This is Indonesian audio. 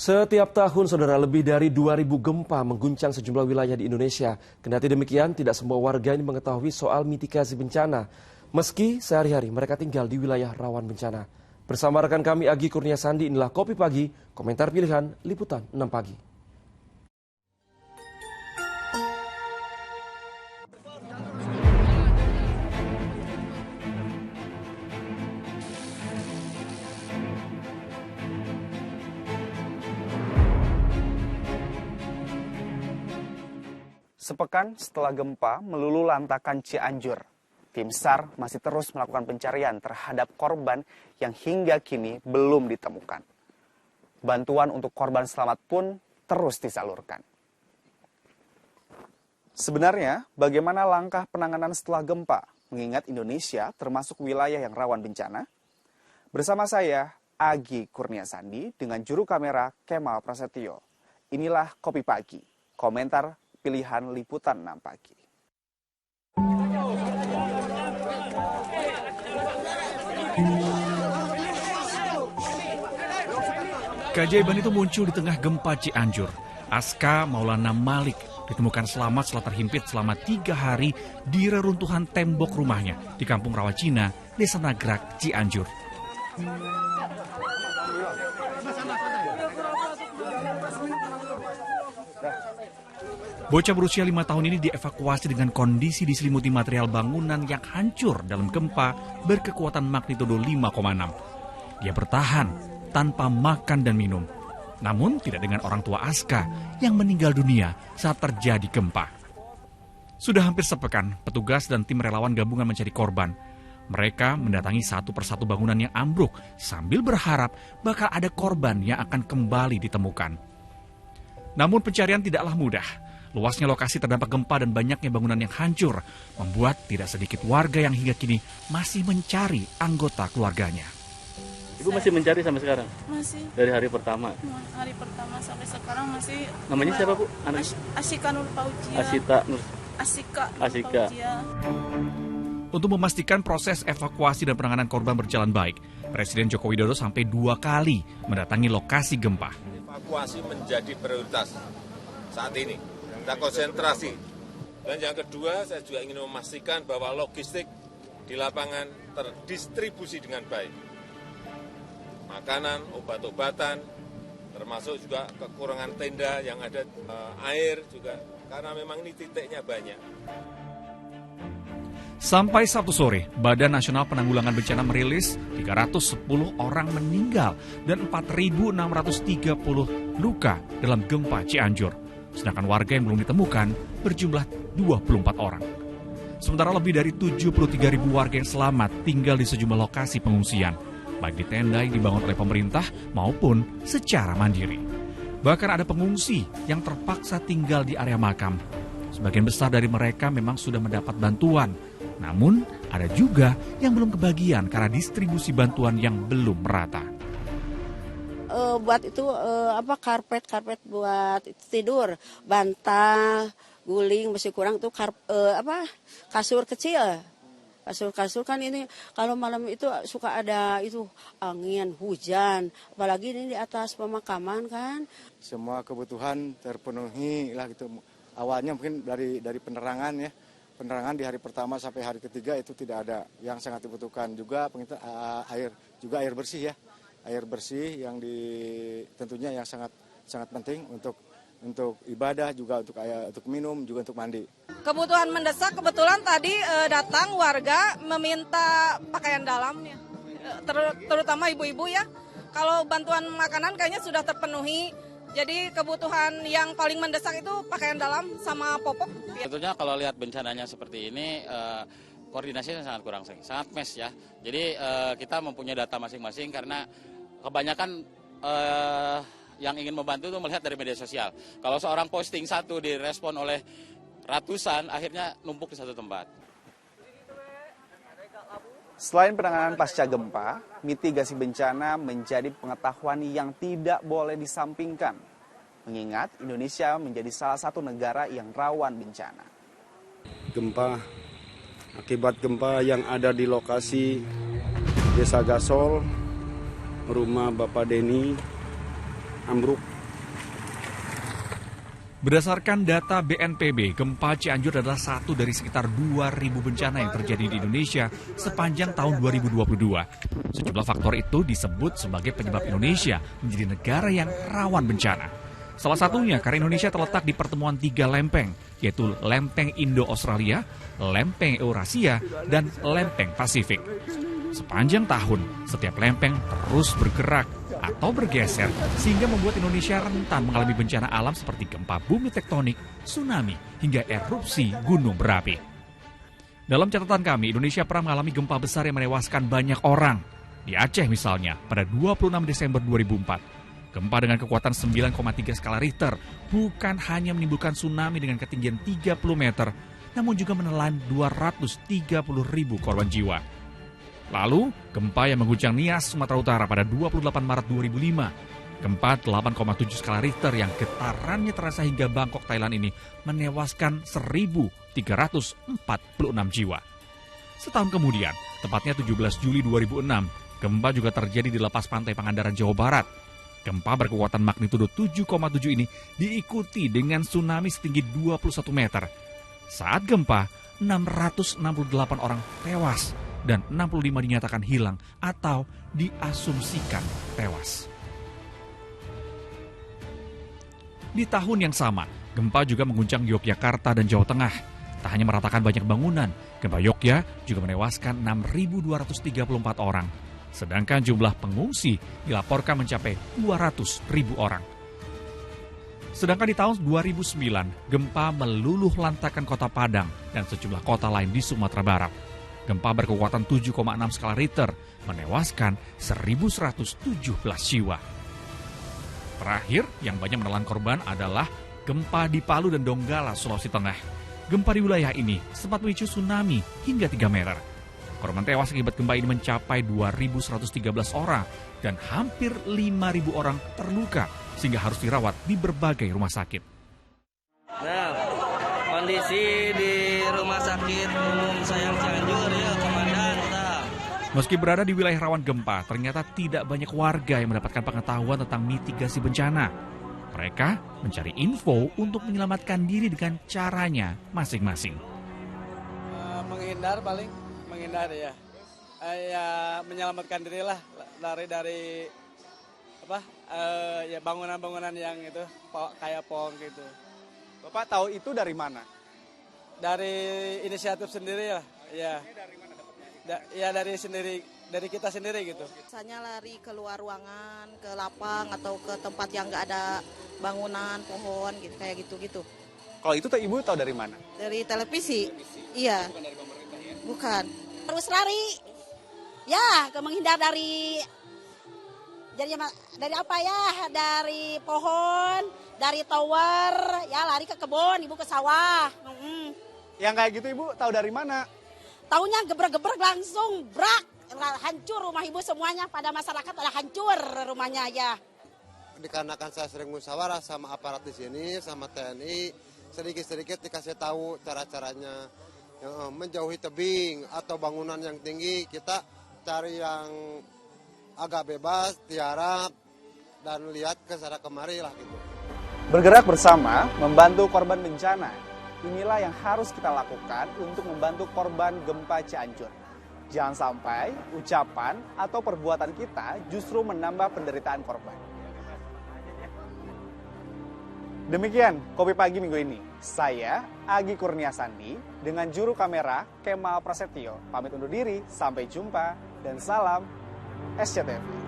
Setiap tahun, saudara, lebih dari 2.000 gempa mengguncang sejumlah wilayah di Indonesia. Kendati demikian, tidak semua warga ini mengetahui soal mitigasi bencana. Meski sehari-hari mereka tinggal di wilayah rawan bencana. Bersama rekan kami Agi Kurnia Sandi, inilah Kopi Pagi, komentar pilihan Liputan 6 Pagi. Sepekan setelah gempa meluluh lantakan Cianjur, tim SAR masih terus melakukan pencarian terhadap korban yang hingga kini belum ditemukan. Bantuan untuk korban selamat pun terus disalurkan. Sebenarnya, bagaimana langkah penanganan setelah gempa, mengingat Indonesia termasuk wilayah yang rawan bencana? Bersama saya, Agi Kurnia Sandi, dengan juru kamera Kemal Prasetyo. Inilah Kopi Pagi, komentar pilihan Liputan 6 Pagi. Keajaiban itu muncul di tengah gempa Cianjur. Aska Maulana Malik ditemukan selamat setelah terhimpit selama 3 hari di reruntuhan tembok rumahnya di Kampung Rawacina, Desa Nagrak, Cianjur. Bocah berusia 5 tahun ini dievakuasi dengan kondisi diselimuti material bangunan yang hancur dalam gempa berkekuatan magnitudo 5,6. Dia bertahan tanpa makan dan minum, namun tidak dengan orang tua Aska yang meninggal dunia saat terjadi gempa. Sudah hampir sepekan, petugas dan tim relawan gabungan mencari korban. Mereka mendatangi satu persatu bangunan yang ambruk sambil berharap bakal ada korban yang akan kembali ditemukan. Namun pencarian tidaklah mudah. Luasnya lokasi terdampak gempa dan banyaknya bangunan yang hancur membuat tidak sedikit warga yang hingga kini masih mencari anggota keluarganya. Ibu masih mencari sampai sekarang? Masih. Dari hari pertama? Hari pertama sampai sekarang masih. Namanya siapa, Bu? Asika Nur Fauzia. Asika. Untuk memastikan proses evakuasi dan penanganan korban berjalan baik, Presiden Joko Widodo sampai 2 kali mendatangi lokasi gempa. Evakuasi menjadi prioritas saat ini. Kita konsentrasi. Dan yang kedua, saya juga ingin memastikan bahwa logistik di lapangan terdistribusi dengan baik. Makanan, obat-obatan, termasuk juga kekurangan tenda yang ada, air juga, karena memang ini titiknya banyak. Sampai Sabtu sore, Badan Nasional Penanggulangan Bencana merilis 310 orang meninggal dan 4.630 luka dalam gempa Cianjur. Sedangkan warga yang belum ditemukan berjumlah 24 orang. Sementara lebih dari 73.000 warga yang selamat tinggal di sejumlah lokasi pengungsian, baik di tenda yang dibangun oleh pemerintah maupun secara mandiri. Bahkan ada pengungsi yang terpaksa tinggal di area makam. Sebagian besar dari mereka memang sudah mendapat bantuan, namun ada juga yang belum kebagian karena distribusi bantuan yang belum merata. Buat itu karpet buat tidur, bantal, guling masih kurang tuh kasur kecil. Kasur kan ini kalau malam itu suka ada itu angin, hujan, apalagi ini di atas pemakaman kan. Semua kebutuhan terpenuhi lah gitu. Awalnya mungkin dari penerangan ya. Penerangan di hari pertama sampai hari ketiga itu tidak ada. Yang sangat dibutuhkan juga air bersih ya. Air bersih yang tentunya yang sangat penting untuk ibadah, juga untuk minum, juga untuk mandi. Kebutuhan mendesak, kebetulan tadi datang warga meminta pakaian dalam ya, terutama ibu-ibu ya. Kalau bantuan makanan kayaknya sudah terpenuhi, jadi kebutuhan yang paling mendesak itu pakaian dalam sama popok. Tentunya kalau lihat bencananya seperti ini, koordinasinya sangat kurang, sangat mes ya. Jadi kita mempunyai data masing-masing karena kebanyakan yang ingin membantu itu melihat dari media sosial. Kalau seorang posting satu direspon oleh ratusan, akhirnya numpuk di satu tempat. Selain penanganan pasca gempa, mitigasi bencana menjadi pengetahuan yang tidak boleh disampingkan. Mengingat Indonesia menjadi salah satu negara yang rawan bencana. Akibat gempa yang ada di lokasi Desa Gasol, rumah Bapak Deni ambruk. Berdasarkan data BNPB, gempa Cianjur adalah satu dari sekitar 2.000 bencana yang terjadi di Indonesia sepanjang tahun 2022. Sejumlah faktor itu disebut sebagai penyebab Indonesia menjadi negara yang rawan bencana. Salah satunya karena Indonesia terletak di pertemuan 3 lempeng, yaitu lempeng Indo-Australia, lempeng Eurasia, dan lempeng Pasifik. Sepanjang tahun, setiap lempeng terus bergerak atau bergeser sehingga membuat Indonesia rentan mengalami bencana alam seperti gempa bumi tektonik, tsunami, hingga erupsi gunung berapi. Dalam catatan kami, Indonesia pernah mengalami gempa besar yang menewaskan banyak orang. Di Aceh misalnya, pada 26 Desember 2004, gempa dengan kekuatan 9,3 skala Richter bukan hanya menimbulkan tsunami dengan ketinggian 30 meter, namun juga menelan 230.000 korban jiwa. Lalu, gempa yang mengguncang Nias, Sumatera Utara pada 28 Maret 2005. Gempa 8,7 skala Richter yang getarannya terasa hingga Bangkok, Thailand ini menewaskan 1.346 jiwa. Setahun kemudian, tepatnya 17 Juli 2006, gempa juga terjadi di lepas pantai Pangandaran, Jawa Barat. Gempa berkekuatan magnitudo 7,7 ini diikuti dengan tsunami setinggi 21 meter. Saat gempa, 668 orang tewas dan 65 dinyatakan hilang atau diasumsikan tewas. Di tahun yang sama, gempa juga mengguncang Yogyakarta dan Jawa Tengah. Tak hanya meratakan banyak bangunan, gempa Yogya juga menewaskan 6.234 orang. Sedangkan jumlah pengungsi dilaporkan mencapai 200.000 orang. Sedangkan di tahun 2009, gempa meluluh lantakan kota Padang dan sejumlah kota lain di Sumatera Barat. Gempa berkekuatan 7,6 skala Richter menewaskan 1.117 jiwa. Terakhir, yang banyak menelan korban adalah gempa di Palu dan Donggala, Sulawesi Tengah. Gempa di wilayah ini sempat memicu tsunami hingga 3 meter. Korban tewas akibat gempa ini mencapai 2.113 orang dan hampir 5.000 orang terluka sehingga harus dirawat di berbagai rumah sakit. Nah, kondisi di Rumah Sakit Umum Sayang Cianjur ya, Komandan. Meski berada di wilayah rawan gempa, ternyata tidak banyak warga yang mendapatkan pengetahuan tentang mitigasi bencana. Mereka mencari info untuk menyelamatkan diri dengan caranya masing-masing. Menghindar ya. Ya menyelamatkan diri lah, lari dari ya bangunan-bangunan yang itu kayak pohon gitu. Bapak tahu itu dari mana? Dari inisiatif sendiri lah, ya. Ya dari kita sendiri gitu. Biasanya lari keluar ruangan, ke lapang atau ke tempat yang nggak ada bangunan, pohon gitu, kayak gitu-gitu. Kalau itu Ibu tahu dari mana? Dari televisi. Iya. Bukan dari pemerintah ya? Bukan. Terus lari. Ya, menghindar dari apa ya? Dari pohon, dari tower, ya lari ke kebun, Ibu ke sawah. Yang kayak gitu Ibu tahu dari mana? Taunya gebrek-gebrek langsung, brak, hancur rumah Ibu semuanya, pada masyarakat ada hancur rumahnya ya. Dikarenakan saya sering musyawarah sama aparat di sini, sama TNI, sedikit-sedikit dikasih tahu cara-caranya. Menjauhi tebing atau bangunan yang tinggi, kita cari yang agak bebas, tiarap, dan lihat ke sana kemari lah gitu. Bergerak bersama, membantu korban bencana. Inilah yang harus kita lakukan untuk membantu korban gempa Cianjur. Jangan sampai ucapan atau perbuatan kita justru menambah penderitaan korban. Demikian Kopi Pagi minggu ini. Saya, Agi Kurniasandi, dengan juru kamera Kemal Prasetyo. Pamit undur diri, sampai jumpa, dan salam SCTV.